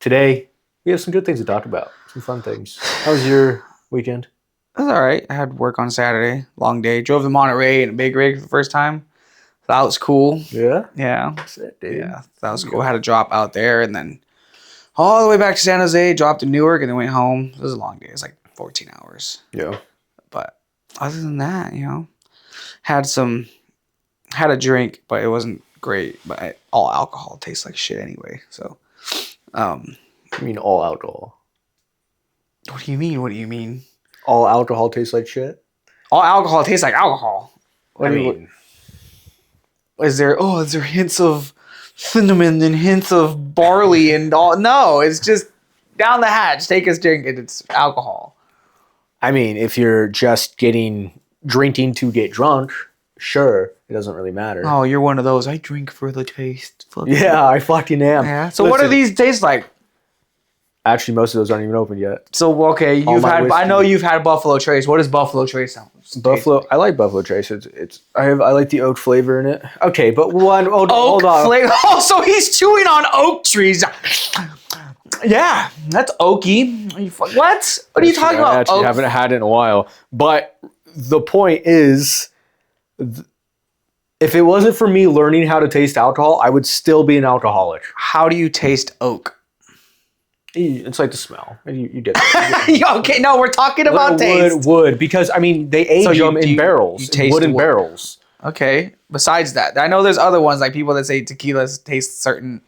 today we have some good things to talk about. Some fun things. How was your weekend? It was all right. I had work on Saturday. Long day. Drove to Monterey in a big rig for the first time. That was cool. Yeah? Yeah. That's it, dude. Yeah. That was cool. I had to drop out there and then all the way back to San Jose, dropped to Newark, and then went home. It was a long day. It was like 14 hours. Yeah. But other than that, had a drink, but it wasn't great. But all alcohol tastes like shit anyway. So, I mean all alcohol. what do you mean? What do you mean? All alcohol tastes like shit? All alcohol tastes like alcohol. Is there hints of cinnamon and hints of barley and all? No, it's just down the hatch. Take a drink and it's alcohol. I mean, if you're just drinking to get drunk, sure, it doesn't really matter. Oh, you're one of those. I drink for the taste. Yeah, I fucking am. Yeah. So what do these taste like? Actually, most of those aren't even open yet. So okay, I know you've had Buffalo Trace. What does Buffalo Trace sound? I like Buffalo Trace. I like the oak flavor in it. Okay, but hold on. Flavor. Oh, so he's chewing on oak trees. Yeah, that's oaky. What? What are you talking about? I actually haven't had it in a while. But the point is, if it wasn't for me learning how to taste alcohol, I would still be an alcoholic. How do you taste oak? It's like the smell. You get that. Okay, no, we're talking about taste. Wood, because, I mean, they age them in barrels, wooden barrels. Okay, besides that, I know there's other ones, like people that say tequilas taste certain...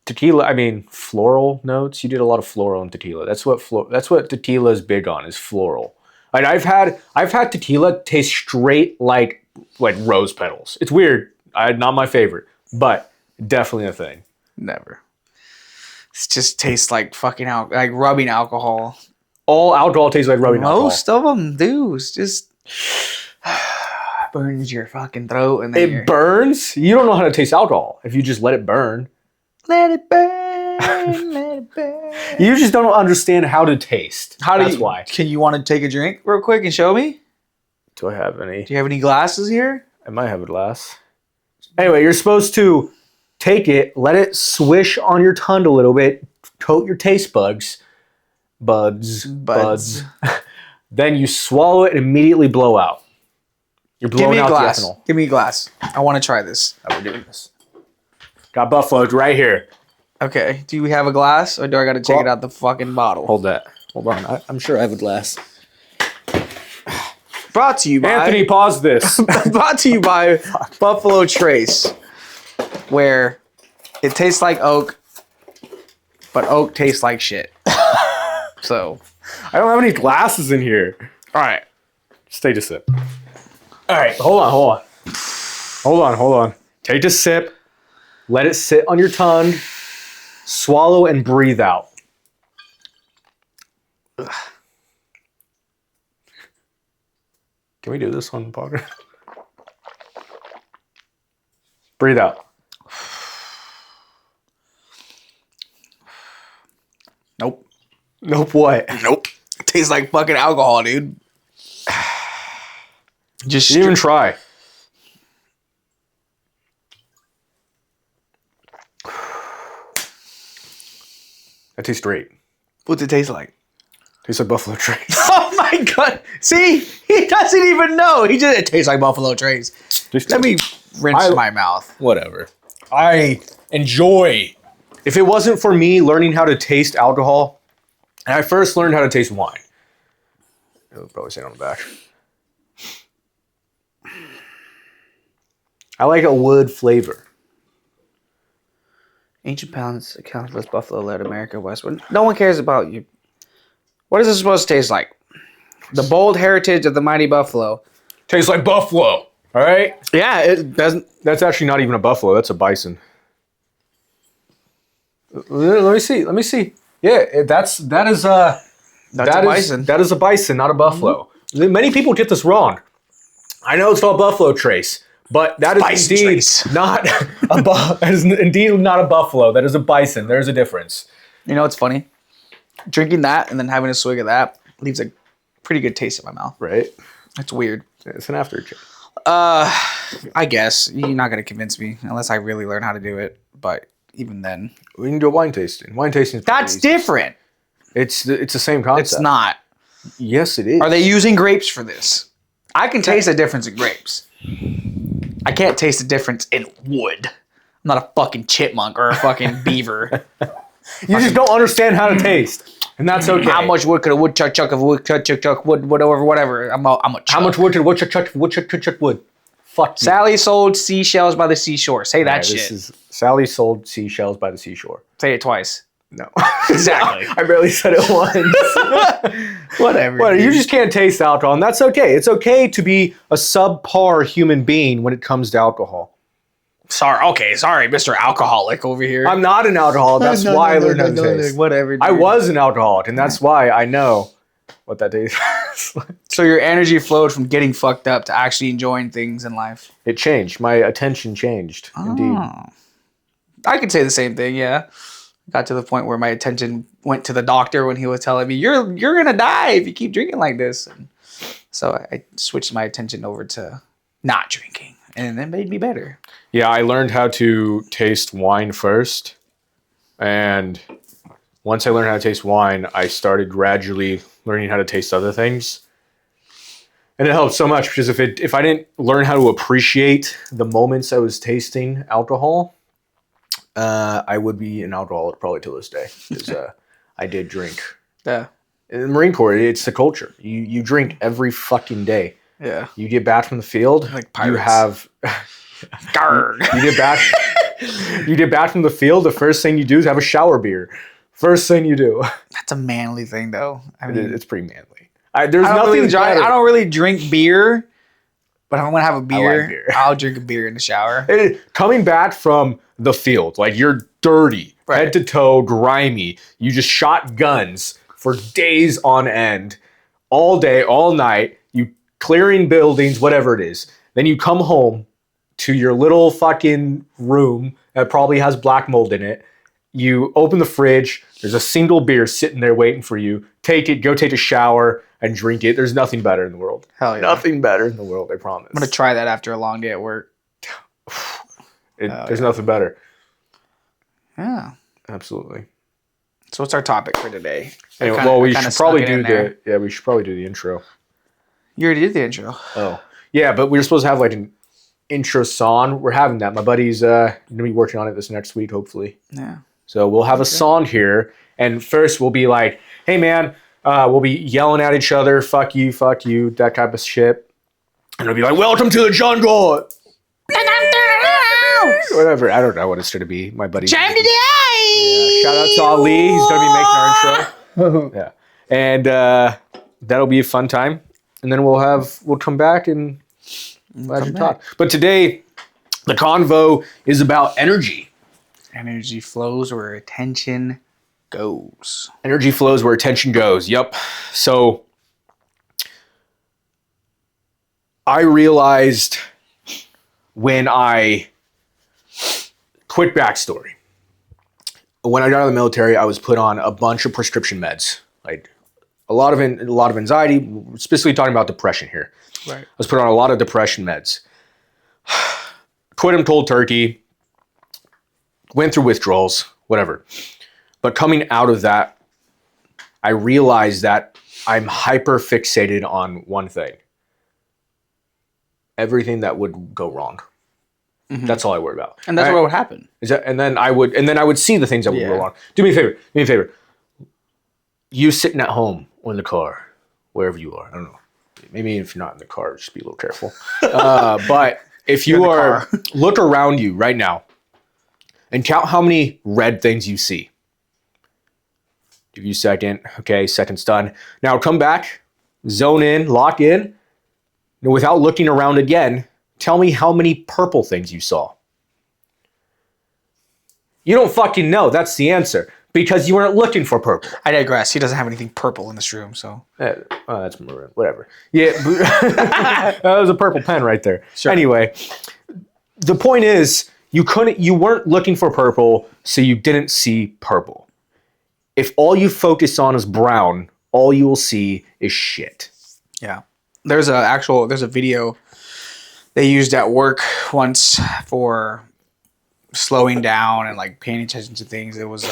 Tequila, I mean, floral notes. You did a lot of floral in tequila. That's what tequila is big on, is floral. Like I've had tequila taste straight like rose petals. It's weird. Not my favorite, but definitely a thing. Never. It just tastes like fucking like rubbing alcohol. All alcohol tastes like rubbing alcohol. Most of them do. It's just burns your fucking throat, and then it burns. You don't know how to taste alcohol if you just let it burn. Let it burn, let it burn. You just don't understand how to taste. That's why. Can you want to take a drink real quick and show me? Do I have any? Do you have any glasses here? I might have a glass. Anyway, you're supposed to take it, let it swish on your tongue a little bit, coat your taste buds. Then you swallow it and immediately blow out. You're blowing out the ethanol. Give me a glass. I want to try this. How we're doing this. Got Buffalo right here. Okay. Do we have a glass, or do I got to take it out the fucking bottle? Hold on. I'm sure I have a glass. Brought to you by... Anthony, pause this. Brought to you by Buffalo Trace, where it tastes like oak, but oak tastes like shit. So... I don't have any glasses in here. All right. Just take a sip. All right. Hold on. Take a sip. Let it sit on your tongue. Swallow and breathe out. Ugh. Can we do this on the podcast? Breathe out. Nope. Nope what? Nope. It tastes like fucking alcohol, dude. Just didn't even try. That tastes great. What's it taste like? Tastes like Buffalo Trace. Oh my god! See, he doesn't even know. It tastes like Buffalo Trace. Let me rinse my mouth. Whatever. I enjoy. If it wasn't for me learning how to taste alcohol, and I first learned how to taste wine. It'll probably say it on the back. I like a wood flavor. Ancient pounds account for buffalo led America westward. No one cares about you. What is this supposed to taste like? The bold heritage of the mighty buffalo. Tastes like buffalo. All right? Yeah, it doesn't. That's actually not even a buffalo. That's a bison. Let me see. Yeah, that is a bison. That is a bison, not a buffalo. Mm-hmm. Many people get this wrong. I know it's called Buffalo Trace, but that is indeed not a buffalo. That is a bison. There's a difference. You know what's funny? Drinking that and then having a swig of that leaves a pretty good taste in my mouth. Right? It's weird. It's an aftertaste. I guess you're not gonna convince me unless I really learn how to do it. But even then. We can do a wine tasting. Wine tasting is That's different. It's the same concept. It's not. Yes, it is. Are they using grapes for this? I can taste the difference in grapes. I can't taste the difference in wood. I'm not a fucking chipmunk or a fucking beaver. You just don't understand how to taste, and that's okay. How much wood could a woodchuck chuck of wood, whatever. I'm a chuck. How much wood could woodchuck wood? Fuck you. Sally sold seashells by the seashore. Say that shit. This is Sally sold seashells by the seashore. Say it twice. No. Exactly. I barely said it once. Whatever. Well, you just can't taste alcohol, and that's okay. It's okay to be a subpar human being when it comes to alcohol. Sorry, Mr. Alcoholic over here. I'm not an alcoholic. That's why I learned how to taste. Whatever. Dude. I was an alcoholic, and that's why I know what that tastes like. So your energy flowed from getting fucked up to actually enjoying things in life. It changed. My attention changed. Indeed. I could say the same thing. Yeah. Got to the point where my attention went to the doctor when he was telling me, "You're gonna die if you keep drinking like this." And so I switched my attention over to not drinking, and it made me better. Yeah, I learned how to taste wine first. And once I learned how to taste wine, I started gradually learning how to taste other things. And it helped so much because if I didn't learn how to appreciate the moments I was tasting alcohol, I would be an alcoholic probably till this day. Because I did drink. Yeah. In the Marine Corps, it's the culture. You drink every fucking day. Yeah. You get back from the field, Like pirates. you have... You get back from the field, the first thing you do is have a shower beer. First thing you do. That's a manly thing, though. I mean, It's pretty manly. There's nothing I don't really drink beer, but if I'm gonna have a beer, beer. I'll drink a beer in the shower. Coming back from the field, like you're dirty, Right. head to toe, grimy. You just shot guns for days on end, all day, all night. You clearing buildings, whatever it is. Then you come home to your little fucking room that probably has black mold in it. You open the fridge. There's a single beer sitting there waiting for you. Take it, go take a shower, and drink it. There's nothing better in the world. Hell yeah. Nothing better in the world, I promise. I'm gonna try that after a long day at work. There's nothing better. Yeah. Absolutely. So what's our topic for today? Anyway, we should probably do the intro. You already did the intro. Oh. Yeah, but we were supposed to have like an intro song. We're having that. My buddy's gonna be working on it this next week, hopefully. Yeah. So we'll have a song here, and first we'll be like, "Hey man," we'll be yelling at each other, fuck you," that type of shit, and it'll be like, "Welcome to the jungle." Whatever. I don't know what it's gonna be. My buddy. Time to die. Shout out to Ali. He's gonna be making our intro. Yeah, and that'll be a fun time, and then we'll come back and talk. But today, the convo is about energy. Energy flows where attention goes. Energy flows where attention goes. Yep. So I realized when I quick backstory. When I got out of the military, I was put on a bunch of prescription meds, like a lot of anxiety, specifically talking about depression here. Right. I was put on a lot of depression meds. Quit them cold turkey. Went through withdrawals, whatever. But coming out of that, I realized that I'm hyper fixated on one thing. Everything that would go wrong. Mm-hmm. That's all I worry about. And that's what would happen. And then I would see the things that would go wrong. Do me a favor. You sitting at home or in the car, wherever you are. I don't know. Maybe if you're not in the car, just be a little careful. But if you are, look around you right now and count how many red things you see. Give you a second. Okay, second's done. Now come back, zone in, lock in. And without looking around again, tell me how many purple things you saw. You don't fucking know. That's the answer. Because you weren't looking for purple. I digress. He doesn't have anything purple in this room, so. That's maroon. Whatever. Yeah. That was a purple pen right there. Sure. Anyway, the point is, you weren't looking for purple, so you didn't see purple. If all you focus on is brown, all you will see is shit. Yeah. There's a video they used at work once for slowing down and like paying attention to things. It was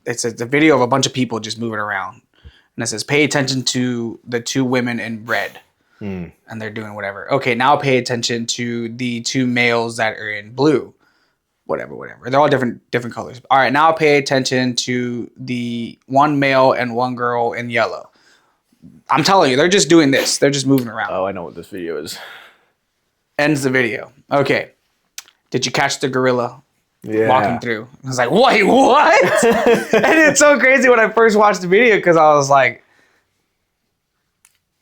it's a video of a bunch of people just moving around, and it says pay attention to the two women in red, and they're doing whatever. Okay, now pay attention to the two males that are in blue. Whatever. They're all different colors. All right, now pay attention to the one male and one girl in yellow. I'm telling you, they're just doing this. They're just moving around. Oh, I know what this video is. Ends the video. Okay. Did you catch the gorilla walking through? I was like, wait, what? And it's so crazy when I first watched the video because I was like,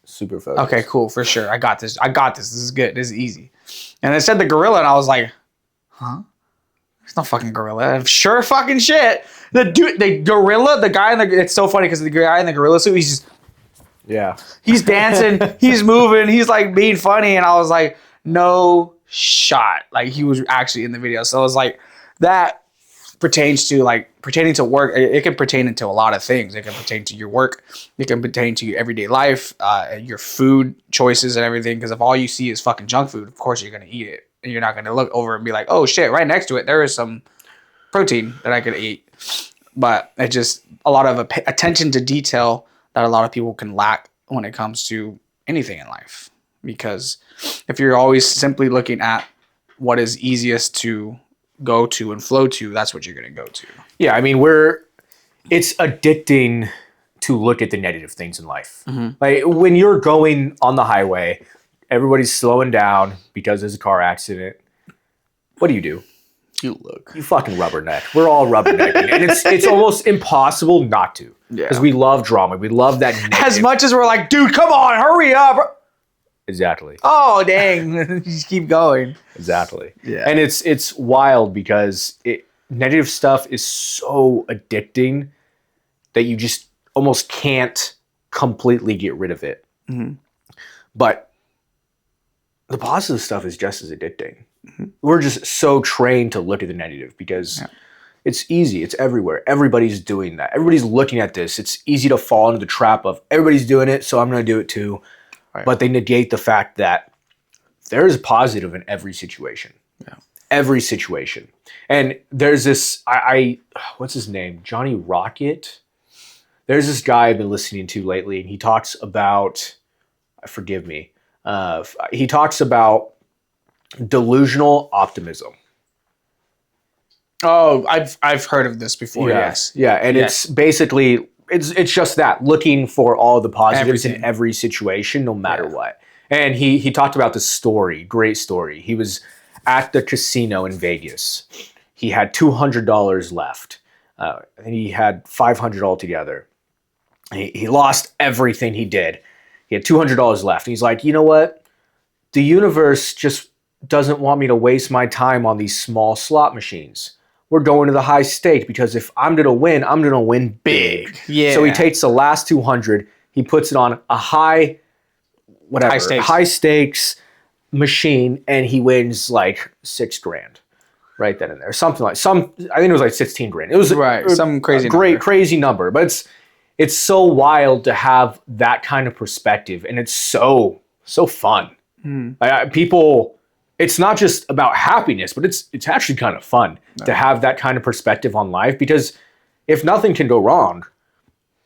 super focused. Okay, cool, for sure. I got this. This is good. This is easy. And it said the gorilla, and I was like, huh? There's no fucking gorilla. Sure fucking shit. The gorilla, the guy in the, it's so funny because the guy in the gorilla suit, he's just, he's dancing, he's moving, he's like being funny. And I was like, no shot. Like he was actually in the video. So I was like, that pertaining to work. It can pertain to a lot of things. It can pertain to your work. It can pertain to your everyday life, your food choices and everything. Because if all you see is fucking junk food, of course you're going to eat it. And you're not going to look over and be like, oh shit, right next to it, there is some protein that I could eat. But it's just a lot of attention to detail that a lot of people can lack when it comes to anything in life. Because if you're always simply looking at what is easiest to go to and flow to, that's what you're going to go to. Yeah, I mean, it's addicting to look at the negative things in life. Mm-hmm. Like when you're going on the highway, everybody's slowing down because there's a car accident. What do? You look. You fucking rubberneck. We're all rubbernecking. And it's almost impossible not to. Yeah. Because we love drama. We love that negative. As much as we're like, dude, come on, hurry up. Exactly. Oh, dang. Just keep going. Exactly. Yeah. And it's wild because negative stuff is so addicting that you just almost can't completely get rid of it. Mm-hmm. But the positive stuff is just as addicting. Mm-hmm. We're just so trained to look at the negative because it's easy. It's everywhere. Everybody's doing that. Everybody's looking at this. It's easy to fall into the trap of everybody's doing it, so I'm going to do it too. Right. But they negate the fact that there is positive in every situation. Yeah. Every situation. And there's this, what's his name? Johnny Rocket? There's this guy I've been listening to lately, and he talks about, forgive me, he talks about delusional optimism. Oh, I've heard of this before. Yes. Yeah, and it's basically it's just that, looking for all the positives in every situation, no matter what. And he talked about this story, great story. He was at the casino in Vegas. He had $200 left. I think he had $500 altogether. He lost everything he did. He had $200 left. And he's like, you know what? The universe just doesn't want me to waste my time on these small slot machines. We're going to the high stake because if I'm going to win big. Yeah. So he takes the last 200, he puts it on a high stakes machine, and he wins like $6,000 right then and there. Something like I think it was like 16 grand. It was some crazy crazy number, but it's so wild to have that kind of perspective, and it's so fun. People, it's not just about happiness, but it's actually kind of fun to have that kind of perspective on life, because if nothing can go wrong,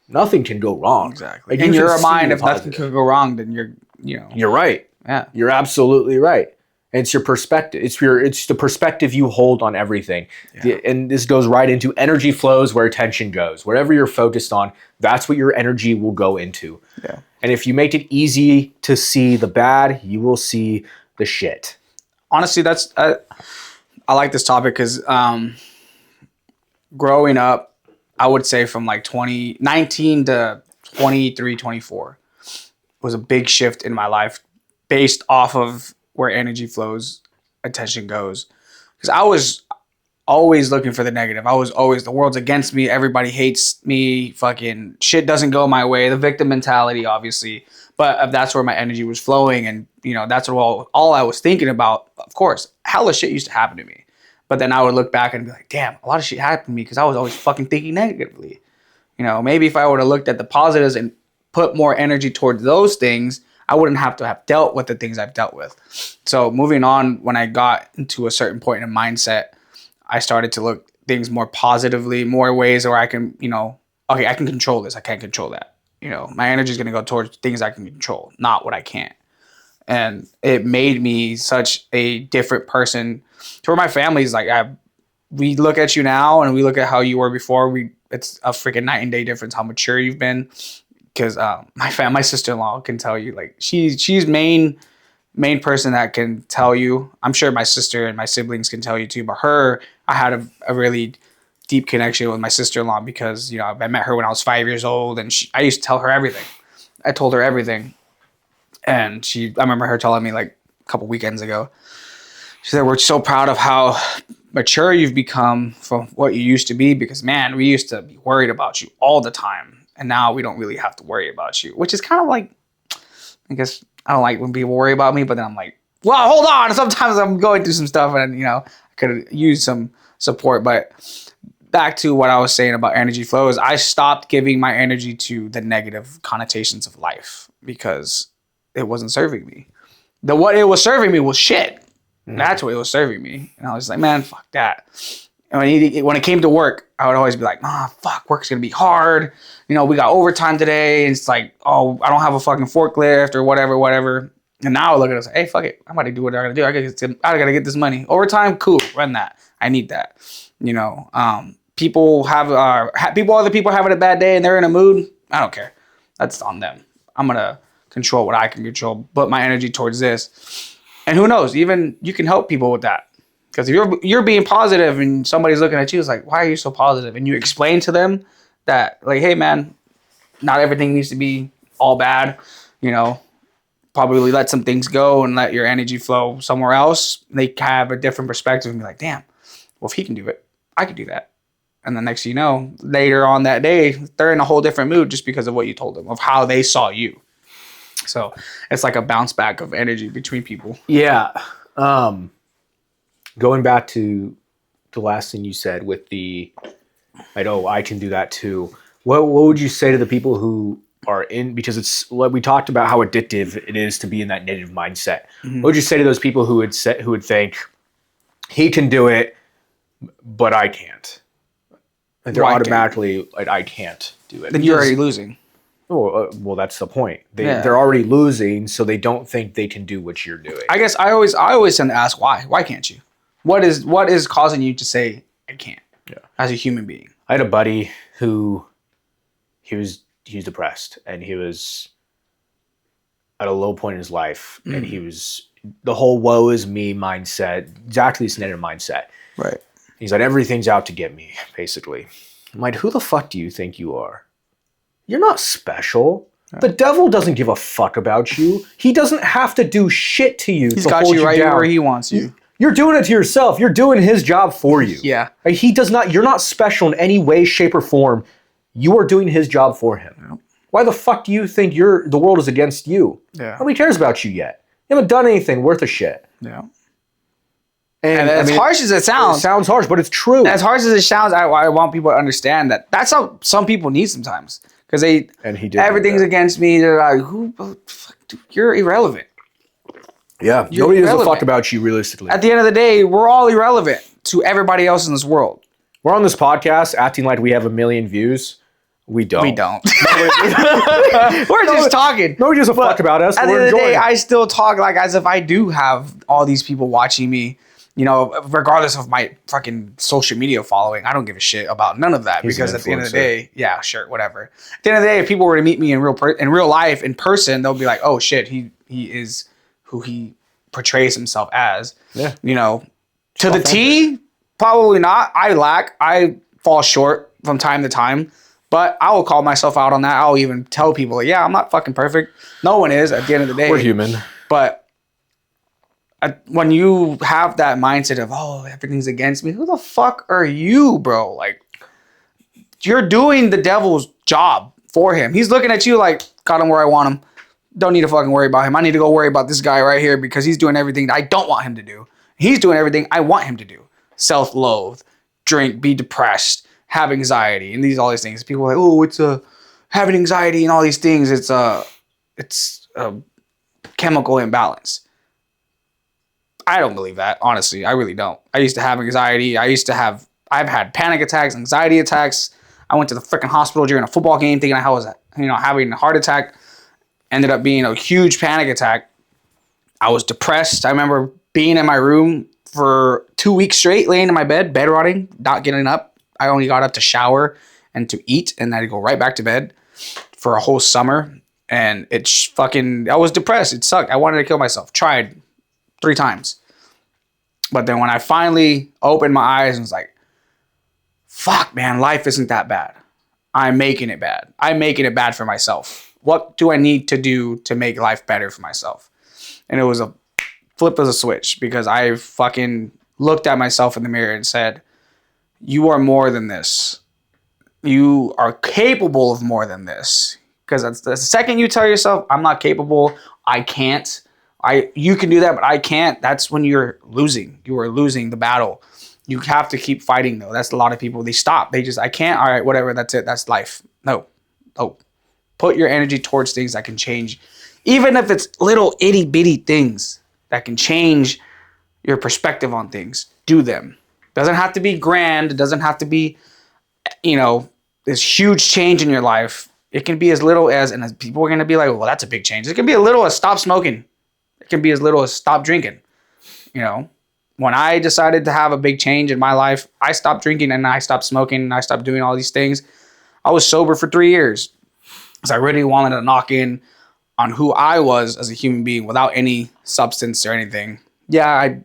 nothing can go wrong. Exactly. Like, in your mind, if nothing can go wrong, then you're right. Yeah. You're absolutely right. And it's your perspective. It's the perspective you hold on everything. Yeah. And this goes right into energy flows where attention goes. Wherever you're focused on, that's what your energy will go into. Yeah. And if you make it easy to see the bad, you will see the shit. Honestly, I like this topic because growing up, I would say from like 19 to 23, 24 was a big shift in my life based off of where energy flows, attention goes. Because I was always looking for the negative. I was always, the world's against me. Everybody hates me. Fucking shit doesn't go my way. The victim mentality, obviously. But that's where my energy was flowing. And, that's what all I was thinking about. Of course, hella shit used to happen to me. But then I would look back and be like, damn, a lot of shit happened to me because I was always fucking thinking negatively. Maybe if I would have looked at the positives and put more energy towards those things, I wouldn't have to have dealt with the things I've dealt with. So moving on, when I got into a certain point in mindset, I started to look things more positively, more ways where I can, okay, I can control this. I can't control that. My energy is going to go towards things I can control, not what I can't. And it made me such a different person to where my family's like, we look at you now and we look at how you were before. It's a freaking night and day difference how mature you've been. Because my sister-in-law can tell you, like, she's main person that can tell you. I'm sure my sister and my siblings can tell you too, but I had a really deep connection with my sister-in-law because, I met her when I was 5 years old, and I used to tell her everything. I told her everything. And I remember her telling me, like, a couple weekends ago, she said, we're so proud of how mature you've become from what you used to be, because, man, we used to be worried about you all the time. And now we don't really have to worry about you, which is kind of like, I guess, I don't like when people worry about me, but then I'm like, well, hold on. Sometimes I'm going through some stuff and, I could use some support. But back to what I was saying about energy flows, I stopped giving my energy to the negative connotations of life because it wasn't serving me. What it was serving me was shit. That's what it was serving me. And I was like, man, fuck that. And when it came to work, I would always be like, fuck, work's going to be hard. We got overtime today. And it's like, oh, I don't have a fucking forklift or whatever. And now I look at it and say, hey, fuck it. I'm about to do what I got to do. I got to get this money. Overtime, cool. Run that. I need that. Other people having a bad day and they're in a mood. I don't care. That's on them. I'm going to control what I can control, put my energy towards this. And who knows, even you can help people with that. Because if you're being positive and somebody's looking at you, it's like, why are you so positive? And you explain to them that, like, hey, man, not everything needs to be all bad. Probably let some things go and let your energy flow somewhere else. They have a different perspective and be like, damn, well, if he can do it, I can do that. And the next thing you know, later on that day, they're in a whole different mood just because of what you told them, of how they saw you. So it's like a bounce back of energy between people. Yeah. Going back to the last thing you said with I can do that too. What would you say to the people who are in, because it's like we talked about how addictive it is to be in that negative mindset. Mm-hmm. What would you say to those people who would think he can do it, but I can't? And they're automatically like, I can't do it. Then you're already losing. Well, that's the point. They're already losing, so they don't think they can do what you're doing. I guess I always tend to ask why. Why can't you? What is causing you to say I can't? Yeah. As a human being. I had a buddy who he was depressed and he was at a low point in his life, and he was the whole woe is me mindset, exactly this negative mindset. Right. He's like, everything's out to get me, basically. I'm like, who the fuck do you think you are? You're not special. Yeah. The devil doesn't give a fuck about you. He doesn't have to do shit to you. He's got you right where he wants you. You're doing it to yourself. You're doing his job for you. Yeah. He does not. You're not special in any way, shape, or form. You are doing his job for him. Yeah. Why the fuck do you think the world is against you? Yeah. Nobody cares about you yet. You haven't done anything worth a shit. Yeah. And as harsh as it sounds. It sounds harsh, but it's true. As harsh as it sounds, I want people to understand that that's how some people need sometimes. Because everything's against me. They're like, dude, you're irrelevant. Yeah. Nobody gives a fuck about you realistically. At the end of the day, we're all irrelevant to everybody else in this world. We're on this podcast acting like we have 1 million views. We don't. We're just talking. Nobody gives a fuck about us. At the end of the day, I still talk like as if I do have all these people watching me. Regardless of my fucking social media following, I don't give a shit about none of that. Because at the end of the day, yeah, sure, whatever. At the end of the day, if people were to meet me in real life, in person, they'll be like, oh shit, he is who he portrays himself as. Yeah. To the T, probably not. I fall short from time to time, but I will call myself out on that. I'll even tell people, yeah, I'm not fucking perfect. No one is at the end of the day. We're human. But when you have that mindset of, oh, everything's against me, who the fuck are you, bro? Like, you're doing the devil's job for him. He's looking at you like, got him where I want him. Don't need to fucking worry about him. I need to go worry about this guy right here because he's doing everything that I don't want him to do. He's doing everything I want him to do. Self-loathe, drink, be depressed, have anxiety, and all these things. People are like, oh, it's having anxiety and all these things. It's chemical imbalance. I don't believe that, honestly. I really don't. I used to have anxiety. I've had panic attacks, anxiety attacks. I went to the freaking hospital during a football game thinking I was, having a heart attack. Ended up being a huge panic attack. I was depressed. I remember being in my room for 2 weeks straight, laying in my bed rotting, not getting up. I only got up to shower and to eat, and then I'd go right back to bed for a whole summer. And I was depressed. It sucked. I wanted to kill myself. Tried 3 times. But then when I finally opened my eyes and was like, fuck, man, life isn't that bad. I'm making it bad. I'm making it bad for myself. What do I need to do to make life better for myself? And it was a flip of a switch because I fucking looked at myself in the mirror and said, you are more than this. You are capable of more than this. Because that's the second you tell yourself, I'm not capable, I can't, you can do that, but I can't, that's when you're losing. You are losing the battle. You have to keep fighting, though. That's a lot of people. They stop. They just, I can't. All right, whatever. That's it. That's life. No. Put your energy towards things that can change. Even if it's little itty bitty things that can change your perspective on things, do them. Doesn't have to be grand. It doesn't have to be, this huge change in your life. It can be as little as, and as people are going to be like, well, that's a big change. It can be as little as stop smoking. It can be as little as stop drinking. When I decided to have a big change in my life, I stopped drinking and I stopped smoking and I stopped doing all these things. I was sober for 3 years because I really wanted to knock in on who I was as a human being without any substance or anything. Yeah,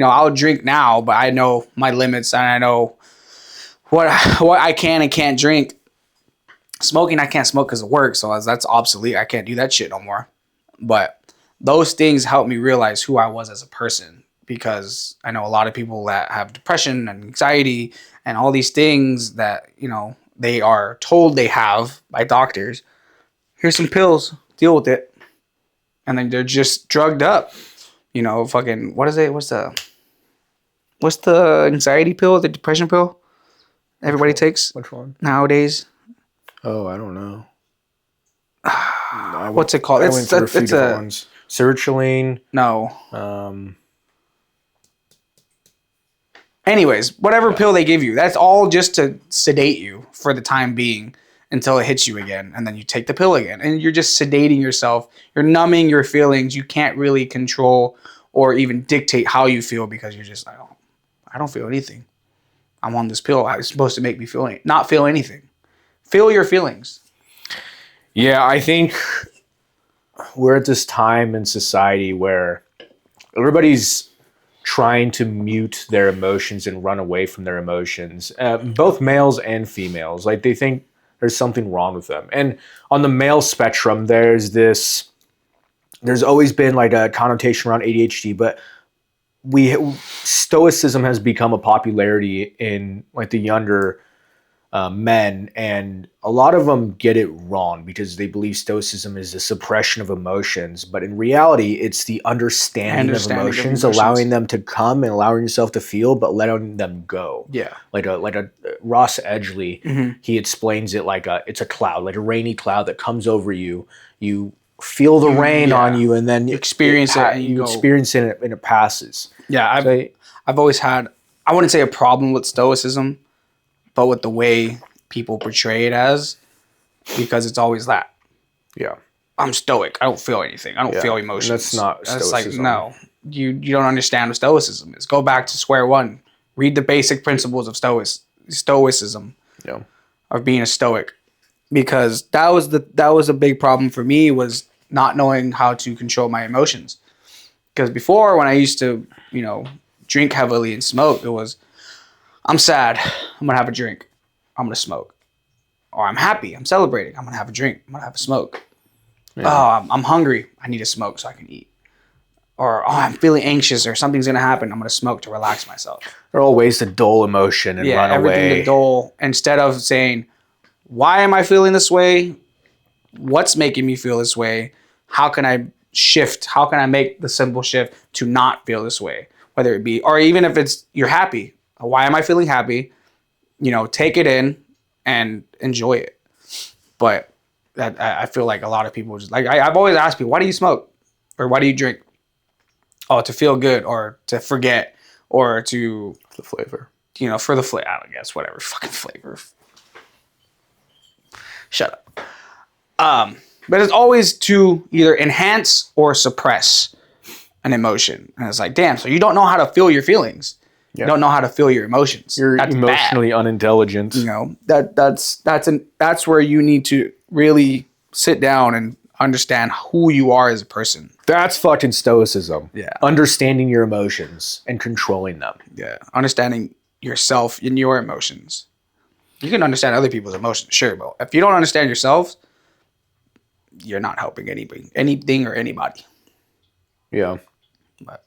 I'll drink now, but I know my limits and I know what I can and can't drink. Smoking, I can't smoke because of work, so that's obsolete. I can't do that shit no more. But those things helped me realize who I was as a person. Because I know a lot of people that have depression and anxiety and all these things that, they are told they have by doctors. Here's some pills, deal with it. And then they're just drugged up. Fucking, what is it? What's the anxiety pill, the depression pill everybody takes? Which one? Nowadays. Oh, I don't know. What's it called? I went through a few different ones. Sertraline. No. Anyways, whatever pill they give you, that's all just to sedate you for the time being until it hits you again. And then you take the pill again. And you're just sedating yourself. You're numbing your feelings. You can't really control or even dictate how you feel because you're just like, oh, I don't feel anything. I'm on this pill. It's supposed to make me not feel anything. Feel your feelings. Yeah, I think we're at this time in society where everybody's trying to mute their emotions and run away from their emotions, both males and females. Like they think there's something wrong with them. And on the male spectrum, there's always been like a connotation around ADHD, but stoicism has become a popularity in like the younger men, and a lot of them get it wrong because they believe stoicism is the suppression of emotions, but in reality it's the understanding of emotions, allowing them to come and allowing yourself to feel but letting them go. Yeah, like a Ross Edgley, he explains it like it's a cloud, like a rainy cloud that comes over you. You feel the rain on you, and then you experience it and it passes. Yeah, I've always had, I wouldn't say a problem with stoicism, but with the way people portray it as, because it's always that. Yeah. I'm stoic. I don't feel anything. I don't feel emotions. And that's not stoicism. Like, no, you don't understand what stoicism is. Go back to square one. Read the basic principles of stoicism. Yeah. Of being a stoic. Because that was a big problem for me, was not knowing how to control my emotions. Because before, when I used to, drink heavily and smoke, it was, I'm sad, I'm going to have a drink. I'm going to smoke. Or I'm happy, I'm celebrating, I'm going to have a drink. I'm going to have a smoke. Yeah. Oh, I'm hungry, I need to smoke so I can eat. Or, oh, I'm feeling anxious or something's going to happen, I'm going to smoke to relax myself. There are all ways to dull emotion and run away. Everything to dull, instead of saying, why am I feeling this way? What's making me feel this way? How can I shift? How can I make the simple shift to not feel this way? Whether it be, or even if it's, you're happy. Why am I feeling happy? Take it in and enjoy it. But I feel like a lot of people just like, I've always asked people, why do you smoke? Or why do you drink? Oh, to feel good or to forget or to The flavor. for the flavor. I guess whatever fucking flavor. Shut up. But it's always to either enhance or suppress an emotion. And it's like, damn, so you don't know how to feel your feelings. Yeah. You don't know how to feel your emotions. You're that's emotionally unintelligent. That's where you need to really sit down and understand who you are as a person. That's fucking stoicism. Yeah. Understanding your emotions and controlling them. Yeah. Understanding yourself and your emotions. You can understand other people's emotions, sure, but if you don't understand yourself, you're not helping anything or anybody. Yeah. But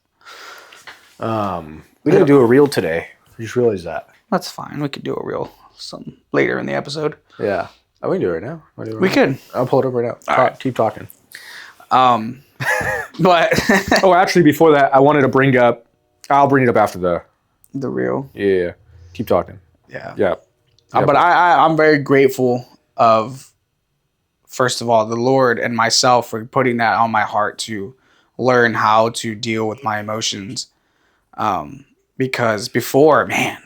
we didn't do a reel today. I just realized that. That's fine. We could do a reel some later in the episode. Yeah. Oh, we can do it right now. We could. I'll pull it up right now. All right. Keep talking. But oh, actually, before that, I wanted to bring up. I'll bring it up after the reel. Yeah. Keep talking. Yeah. Yeah. But I'm very grateful of, first of all, the Lord and myself for putting that on my heart to learn how to deal with my emotions. Because before, man,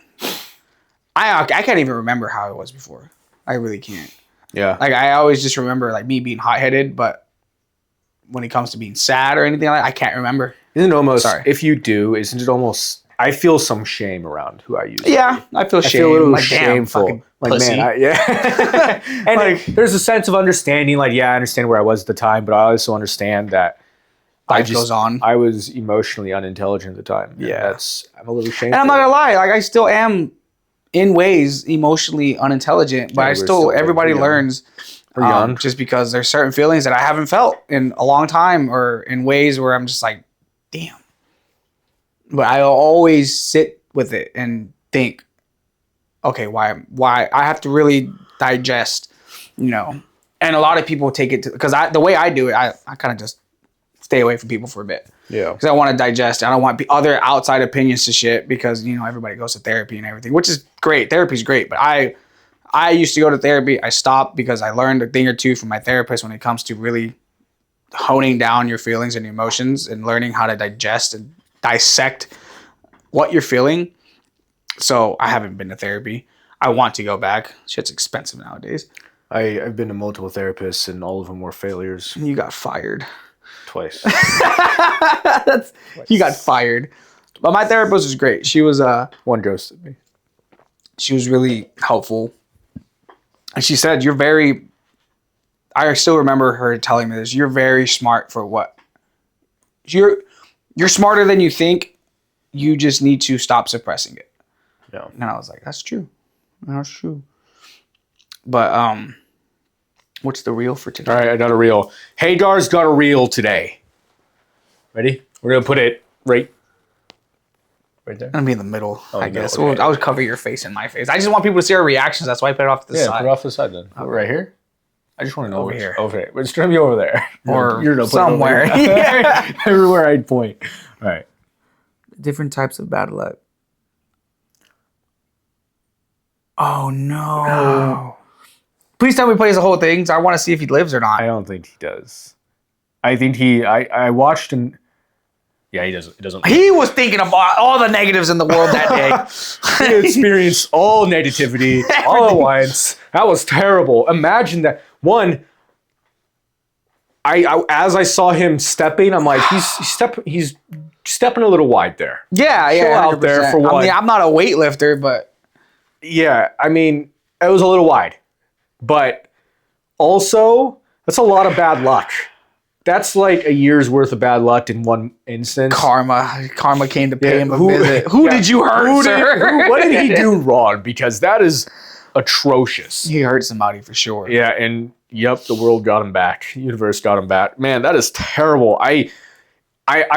I can't even remember how it was before. I really can't. Yeah. Like I always just remember like me being hot-headed, but when it comes to being sad or anything like that, I can't remember. Isn't it almost, if you do, isn't it almost, I feel some shame around who I used to be. I feel shame. I feel a little like, shameful. Damn, like, pussy. man, yeah. And like, there's a sense of understanding, like, yeah, I understand where I was at the time, but I also understand that life goes on. I was emotionally unintelligent at the time. Yeah. I'm a little shameful. And I'm not gonna lie, like I still am in ways emotionally unintelligent, but everybody learns just because there's certain feelings that I haven't felt in a long time or in ways where I'm just like, damn. But I'll always sit with it and think, okay, why I have to really digest, And a lot of people take it because the way I do it, I kind of just stay away from people for a bit. Yeah. Because I want to digest. I don't want other outside opinions to shit because, everybody goes to therapy and everything, which is great. Therapy's great. But I used to go to therapy. I stopped because I learned a thing or two from my therapist when it comes to really honing down your feelings and emotions and learning how to digest and dissect what you're feeling. So I haven't been to therapy. I want to go back. Shit's expensive nowadays. I've been to multiple therapists and all of them were failures. You got fired. Twice. You got fired. But my therapist was great. She was one ghosted me. She was really helpful. And she said, I still remember her telling me this, you're very smart for what? You're smarter than you think. You just need to stop suppressing it. Yeah. And I was like, that's true. That's true. But what's the reel for today? All right, I got a reel. Hagar's got a reel today. Ready? We're going to put it right there. I'm going to be in the middle, I guess. Okay. Well, I would cover your face and my face. I just want people to see our reactions. That's why I put it off to the side. Yeah, put it off to the side then. Okay. Right here? I just want to know over here. Over here. It's going to be over there. Or you're gonna somewhere. Put it over here. Everywhere I'd point. All right. Different types of bad luck. Oh, no. Please tell me he plays the whole thing. So I want to see if he lives or not. I don't think he does. I think I watched him. Yeah, he doesn't. He was thinking about all the negatives in the world that day. He experienced all negativity all at once. That was terrible. Imagine that. One, as I saw him stepping, I'm like, he's stepping a little wide there. Yeah, Chill out there for one. I mean, I'm not a weightlifter, but yeah, I mean, it was a little wide. But also, that's a lot of bad luck. That's like a year's worth of bad luck in one instance. Karma came to pay him a visit. Who did you hurt, sir? What did he do wrong? Because that is atrocious. He hurt somebody for sure. Yeah, and the world got him back. The universe got him back. Man, that is terrible. I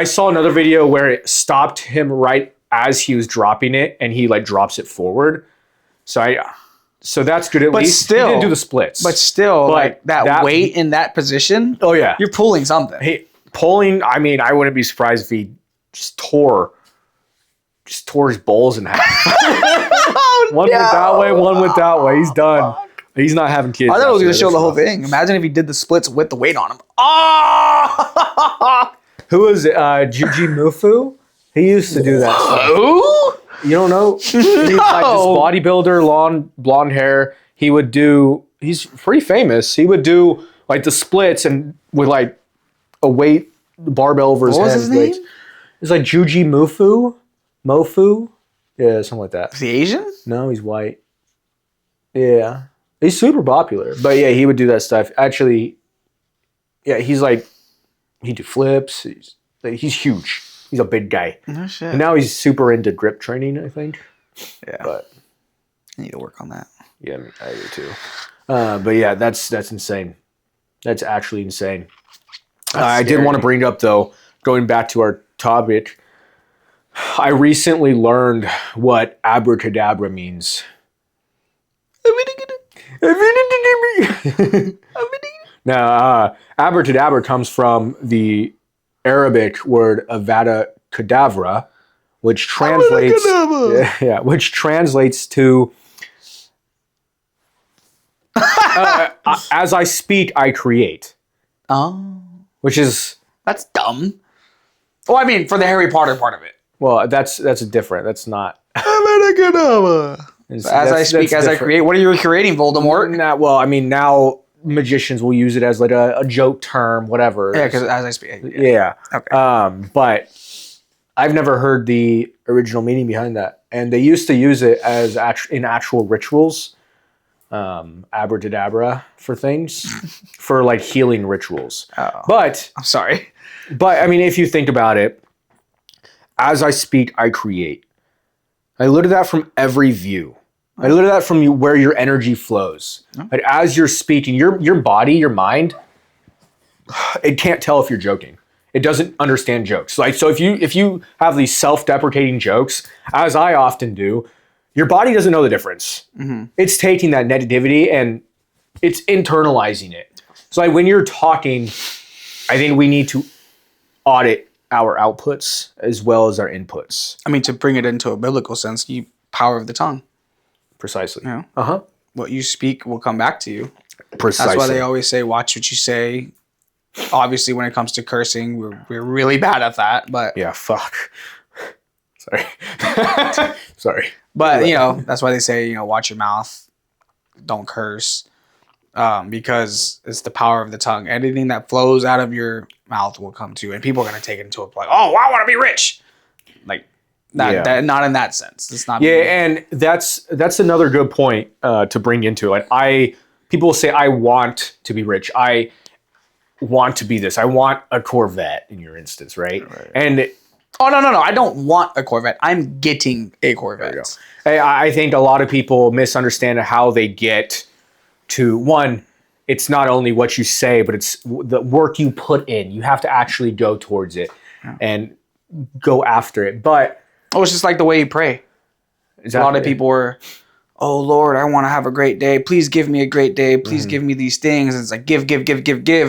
saw another video where it stopped him right as he was dropping it, and he like drops it forward. So that's good at least. Still, he didn't do the splits. But still, like that weight in that position. Oh yeah, you're pulling something. Pulling. I mean, I wouldn't be surprised if he just tore his balls in half. One went that way, one went that way. He's done. He's not having kids. I thought it was going to show the whole thing. Imagine if he did the splits with the weight on him. Oh! Who was it? Juji Mufu? He used to do that stuff. Who? You don't know? He's like this bodybuilder, long blonde hair. He's pretty famous. He would do like the splits and with like a weight barbell over his head. What was his name? It's like Juji Mufu? Mofu? Yeah, something like that. Is he Asian? No, he's white. Yeah. He's super popular. But yeah, he would do that stuff. Actually, yeah, he's like, he do flips. He's huge. He's a big guy. No shit. And now he's super into grip training, I think. Yeah. But I need to work on that. yeah, I do too. But yeah, that's insane. That's actually insane. I did want to bring up though, going back to our topic, I recently learned what abracadabra means. Now, abracadabra comes from the Arabic word avada kedavra, which translates which translates to as I speak, I create. Oh, Which is that's dumb. Well, I mean, for the Harry Potter part of it. well, that's different. That's not. As I speak, as I create. What are you creating, Voldemort? Well, I mean, now magicians will use it as like a joke term, whatever. Yeah, because as I speak. Yeah. Okay. But I've never heard the original meaning behind that, and they used to use it as in actual rituals, abracadabra for things, for like healing rituals. Oh. But I'm sorry. I mean, if you think about it, as I speak, I create. I learned that from every view. I learned that from where your energy flows. Like as you're speaking, your body, your mind, it can't tell if you're joking. It doesn't understand jokes. Like so, if you have these self-deprecating jokes, as I often do, your body doesn't know the difference. Mm-hmm. It's taking that negativity and it's internalizing it. So like when you're talking, I think we need to audit our outputs as well as our inputs. I mean, to bring it into a biblical sense, you power of the tongue. Precisely. You know? Uh-huh. What you speak will come back to you. Precisely. That's why they always say, watch what you say. Obviously, when it comes to cursing, we're really bad at that. But yeah, fuck. Sorry. Sorry. But, you know, that's why they say, you know, watch your mouth. Don't curse. Because it's the power of the tongue. Anything that flows out of your mouth will come to you. And people are going to take it into a like, oh, I want to be rich. Like, that, not in that sense. It's not. Yeah, and that's another good point to bring into it. People will say, I want to be rich. I want to be this. I want a Corvette in your instance, right? And oh, no. I don't want a Corvette. I'm getting a Corvette. I think a lot of people misunderstand how they get to one. It's not only what you say, but it's the work you put in. You have to actually go towards it and go after it. But it's just like the way you pray. Exactly. A lot of people were, oh Lord, I want to have a great day. Please give me a great day. Please give me these things. And it's like give,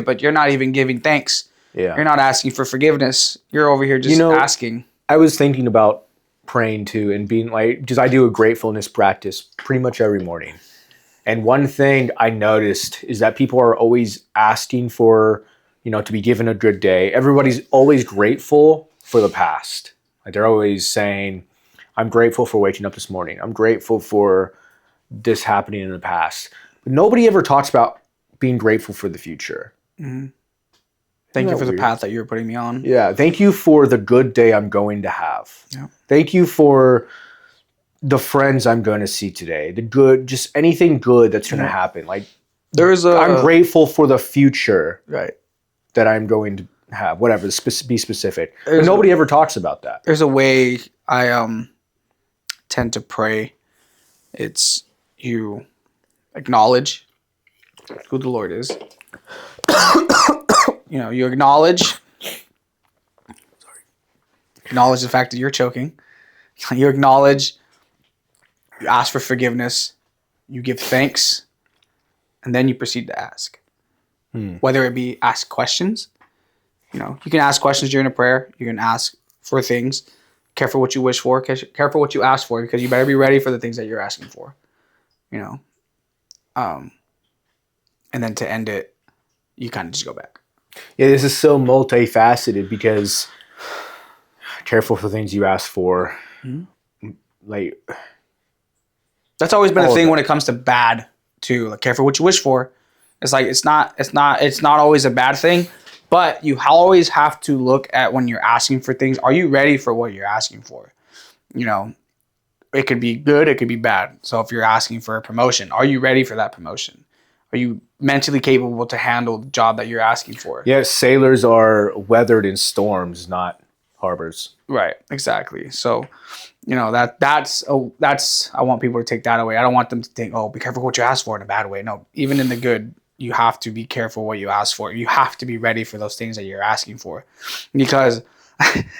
but you're not even giving thanks. Yeah. You're not asking for forgiveness. You're over here just asking. I was thinking about praying too and being like, because I do a gratefulness practice pretty much every morning. And one thing I noticed is that people are always asking for, to be given a good day. Everybody's always grateful for the past. Like they're always saying, I'm grateful for waking up this morning. I'm grateful for this happening in the past. But nobody ever talks about being grateful for the future. Mm-hmm. Thank you for the path that you're putting me on. Yeah. Thank you for the good day I'm going to have. Yeah. Thank you for the friends I'm going to see today. The good, just anything good that's going to happen. Like I'm grateful for the future that I'm going to have. Whatever, be specific. But nobody ever talks about that. There's a way I tend to pray. It's you acknowledge who the Lord is. You acknowledge the fact that you're choking. You acknowledge, you ask for forgiveness, you give thanks, and then you proceed to ask. Whether it be ask questions, you can ask questions during a prayer. You can ask for things. Careful what you wish for. Careful what you ask for, because you better be ready for the things that you're asking for. And then to end it, you kind of just go back. Yeah, this is so multifaceted because careful for things you ask for. Like That's always been a all of thing that. when it comes to bad too. Like careful what you wish for. It's like it's not always a bad thing, but you always have to look at when you're asking for things. Are you ready for what you're asking for? You know, it could be good, it could be bad. So if you're asking for a promotion, are you ready for that promotion? Are you mentally capable to handle the job that you're asking for? Yeah, sailors are weathered in storms, not harbors. Right, exactly. So, that's I want people to take that away. I don't want them to think, oh, be careful what you ask for in a bad way. No, even in the good, you have to be careful what you ask for. You have to be ready for those things that you're asking for, because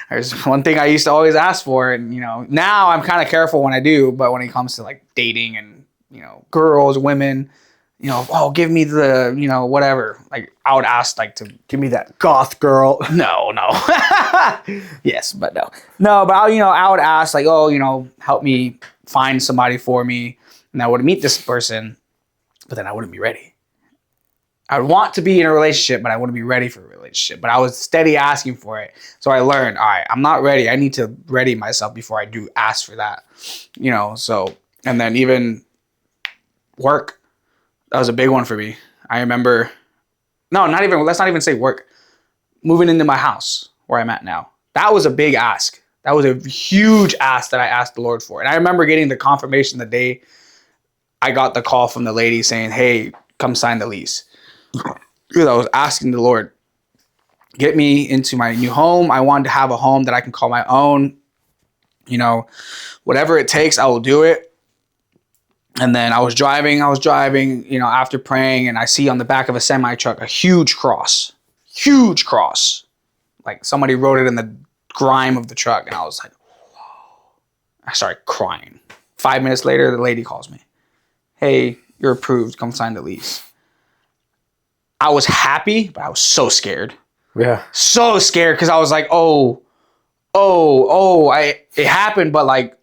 there's one thing I used to always ask for, and now I'm kind of careful when I do, but when it comes to like dating and girls, women, oh, give me the, whatever. Like I would ask like to Give me that goth girl. no. Yes, but no. No, but I would ask like, oh, help me find somebody for me. And I would meet this person, but then I wouldn't be ready. I would want to be in a relationship, but I wouldn't be ready for a relationship. But I was steady asking for it. So I learned, all right, I'm not ready. I need to ready myself before I do ask for that. So, and then even work, that was a big one for me. I remember, no, let's not even say work. Moving into my house where I'm at now. That was a big ask. That was a huge ask that I asked the Lord for. And I remember getting the confirmation the day I got the call from the lady saying, hey, come sign the lease. Because I was asking the Lord, get me into my new home. I wanted to have a home that I can call my own. Whatever it takes, I will do it. And then I was driving, after praying, and I see on the back of a semi truck a huge cross. Huge cross. Like somebody wrote it in the grime of the truck, and I was like, whoa. I started crying. 5 minutes later, the lady calls me. Hey, you're approved. Come sign the lease. I was happy, but I was so scared. Yeah. So scared because I was like, it happened, but like,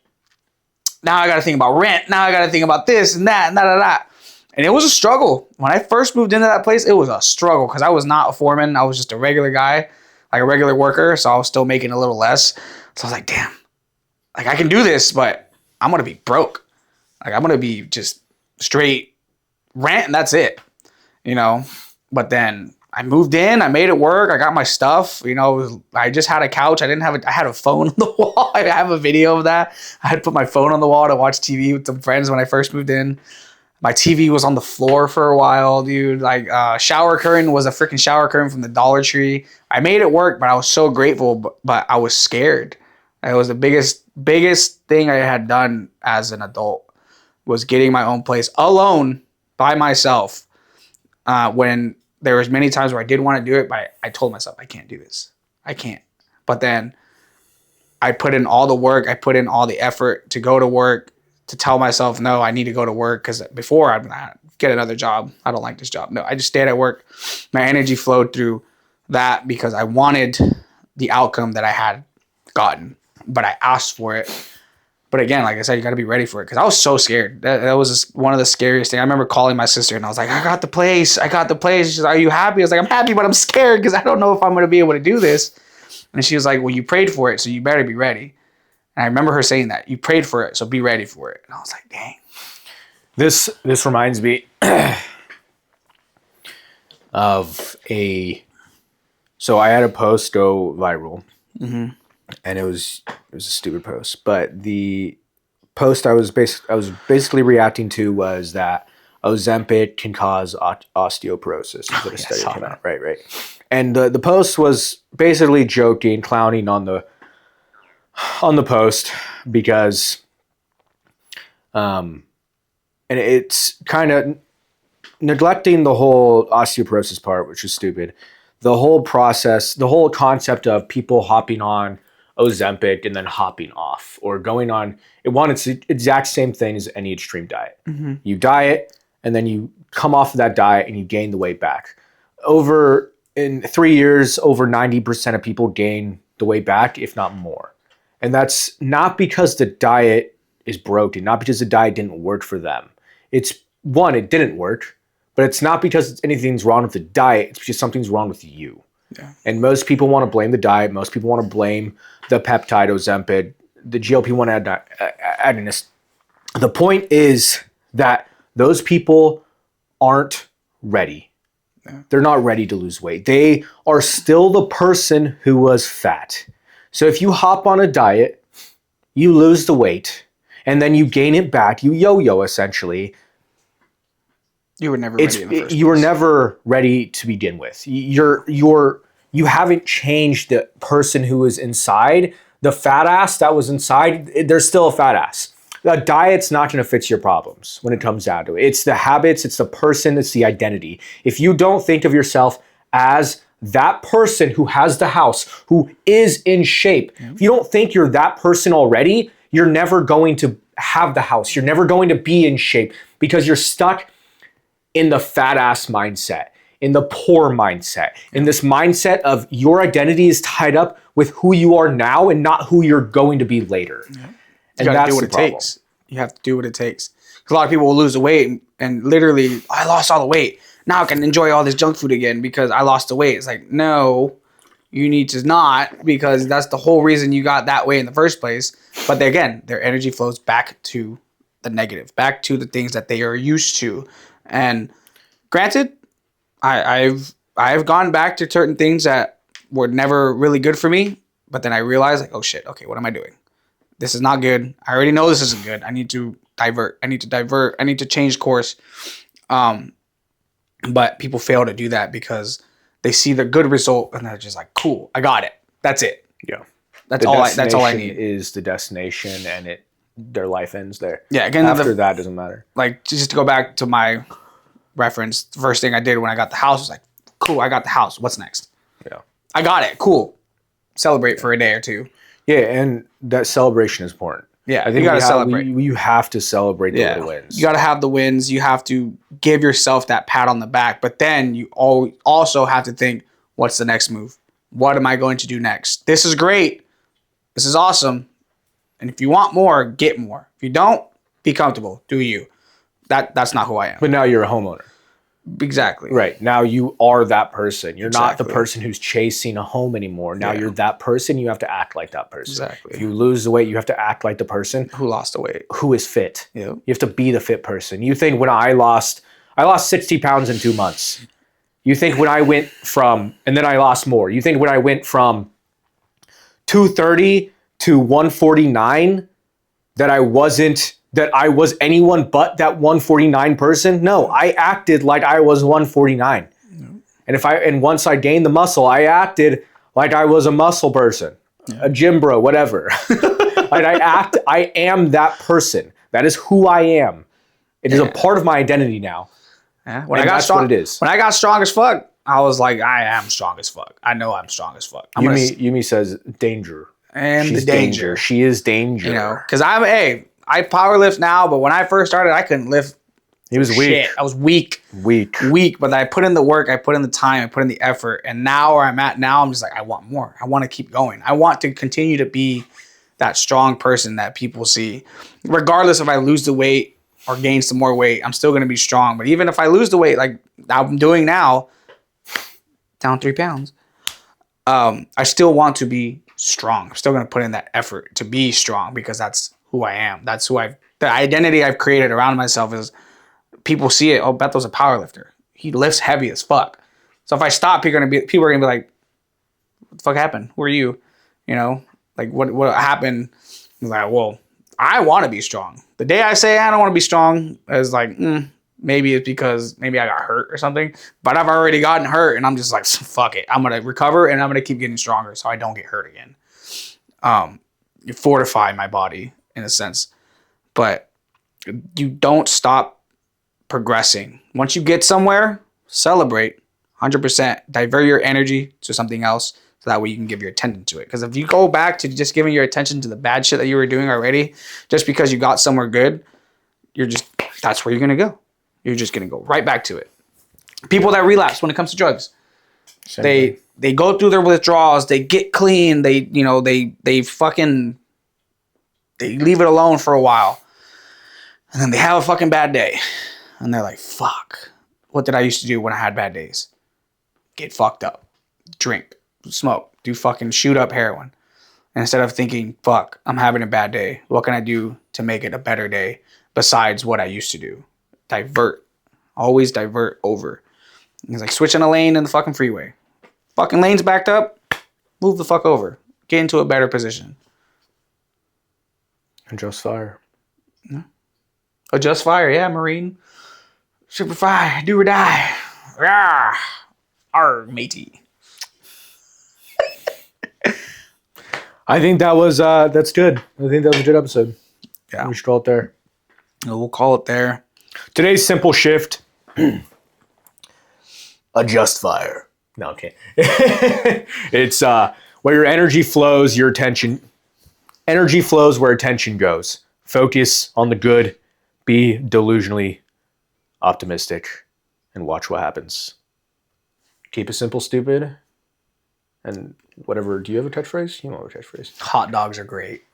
now I got to think about rent. Now I got to think about this and that and that. And it was a struggle. When I first moved into that place, it was a struggle because I was not a foreman. I was just a regular guy, like a regular worker. So I was still making a little less. So I was like, damn, like I can do this, but I'm going to be broke. Like I'm going to be just straight rent and that's it, But then I moved in, I made it work. I got my stuff, I just had a couch. I had a phone on the wall. I have a video of that. I had put my phone on the wall to watch TV with some friends when I first moved in. My TV was on the floor for a while, dude. Like, shower curtain was a freaking shower curtain from the Dollar Tree. I made it work, but I was so grateful, but I was scared. It was the biggest thing I had done as an adult was getting my own place alone by myself. When there was many times where I did want to do it, but I told myself, I can't do this. I can't. But then I put in all the work. I put in all the effort to go to work, to tell myself, no, I need to go to work. Because before I'd get another job. I don't like this job. No, I just stayed at work. My energy flowed through that because I wanted the outcome that I had gotten. But I asked for it. But again, like I said, you got to be ready for it because I was so scared. That was just one of the scariest things. I remember calling my sister and I was like, I got the place. She's like, are you happy? I was like, I'm happy, but I'm scared because I don't know if I'm going to be able to do this. And she was like, well, you prayed for it, so you better be ready. And I remember her saying that. You prayed for it, so be ready for it. And I was like, dang. This reminds me of so I had a post go viral. Mm-hmm. And it was a stupid post, but the post I was basically reacting to was that Ozempic can cause osteoporosis. Is what a study came out, right? And the post was basically joking, clowning on the post because, and it's kind of neglecting the whole osteoporosis part, which is stupid. The whole process, the whole concept of people hopping on Ozempic and then hopping off or going on, it's the exact same thing as any extreme diet. Mm-hmm. You diet and then you come off of that diet and you gain the weight back. In 3 years, over 90% of people gain the weight back, if not more. And that's not because the diet is broken, not because the diet didn't work for them. It's one, it didn't work, But it's not because anything's wrong with the diet. It's because something's wrong with you. Yeah. And most people want to blame the diet. Most people want to blame the peptide, Ozempic, the GLP-1 agonist. The point is that those people aren't ready. Yeah. They're not ready to lose weight. They are still the person who was fat. So if you hop on a diet, you lose the weight, and then you gain it back, you yo-yo essentially. You were never ready in the first You were place. never ready to begin with. You haven't changed the person who is inside. The fat ass that was inside, there's still a fat ass. A diet's not going to fix your problems when it comes down to it. It's the habits, it's the person, it's the identity. If you don't think of yourself as that person who has the house, who is in shape, if you don't think you're that person already, you're never going to have the house. You're never going to be in shape because you're stuck in the fat ass mindset, in the poor mindset, in this mindset of your identity is tied up with who you are now and not who you're going to be later. Yeah. And you got to that's do what the it problem. takes. You have to do what it takes. Because a lot of people will lose the weight and literally, I lost all the weight. Now I can enjoy all this junk food again because I lost the weight. It's like, no, you need to not, because that's the whole reason you got that way in the first place. But again, their energy flows back to the negative, back to the things that they are used to. And granted, I've gone back to certain things that were never really good for me. But then I realized, like, oh shit, okay, what am I doing? This is not good. I already know this isn't good. I need to divert. I need to change course. But people fail to do that because they see the good result and they're just like, cool, I got it. That's it. Yeah. That's all I need. Is the destination, and their life ends there. Yeah, again, after that doesn't matter. Like, just to go back to my reference, the first thing I did when I got the house was like, cool, I got the house. What's next? Yeah. I got it. Cool. Celebrate for a day or two. Yeah, and that celebration is important. Yeah, I think you got to celebrate. You have to celebrate the little wins. You got to have the wins. You have to give yourself that pat on the back. But then you also have to think, what's the next move? What am I going to do next? This is great. This is awesome. And if you want more, get more. If you don't, be comfortable. Do you. That's not who I am. But now you're a homeowner. Exactly. Right. Now you are that person. You're not the Exactly. person who's chasing a home anymore. Now you're that person. You have to act like that person. Exactly. If you lose the weight, you have to act like the person Who lost the weight. who is fit. Yeah. You have to be the fit person. You think when I lost 60 pounds in 2 months. You think when I went from, and then I lost more. You think when I went from 230 to 149 that I was anyone but that 149 person? No, I acted like I was 149. And once I gained the muscle, I acted like I was a muscle person, a gym bro, whatever. I am that person. That is who I am. It is a part of my identity now. Yeah. That's what it is. When I got strong as fuck, I was like, I am strong as fuck. I know I'm strong as fuck. Yumi says danger. And She's the danger. She is danger. You know, because I power lift now, but when I first started, I couldn't lift. He was weak. Shit. I was weak. But I put in the work, I put in the time, I put in the effort, and now where I'm at now, I'm just like, I want more. I want to keep going. I want to continue to be that strong person that people see, regardless if I lose the weight or gain some more weight. I'm still going to be strong. But even if I lose the weight, like I'm doing now, down 3 pounds, I still want to be strong. I'm still going to put in that effort to be strong because that's who I am. That's the identity I've created around myself is people see it. Oh, Beto's a power lifter. He lifts heavy as fuck. So if I stop, people are gonna be like, what the fuck happened? Who are you? You know, like what happened? I'm like, well, I want to be strong. The day I say I don't want to be strong is like, maybe it's because maybe I got hurt or something, but I've already gotten hurt and I'm just like, fuck it. I'm going to recover and I'm going to keep getting stronger so I don't get hurt again. You fortify my body in a sense, but you don't stop progressing. Once you get somewhere, celebrate 100%, divert your energy to something else so that way you can give your attention to it. Because if you go back to just giving your attention to the bad shit that you were doing already, just because you got somewhere good, that's where you're going to go. You're just going to go right back to it. People that relapse when it comes to drugs, they go through their withdrawals, they get clean, they leave it alone for a while. And then they have a fucking bad day. And they're like, fuck, what did I used to do when I had bad days? Get fucked up, drink, smoke, do fucking shoot up heroin. And instead of thinking, fuck, I'm having a bad day, what can I do to make it a better day besides what I used to do? Divert. Always divert over. It's like switching a lane in the fucking freeway. Fucking lane's backed up, move the fuck over. Get into a better position. Adjust fire. Adjust fire, yeah, Marine. Super fire, do or die. Rah! Arr, matey. I think that was that's good. I think that was a good episode. Yeah. We should call it there. We'll call it there. Today's simple shift. Adjust fire. No, okay. It's where your energy flows, your attention. Energy flows where attention goes. Focus on the good. Be delusionally optimistic. And watch what happens. Keep it simple, stupid. And whatever. Do you have a catchphrase? You know a catchphrase. Hot dogs are great.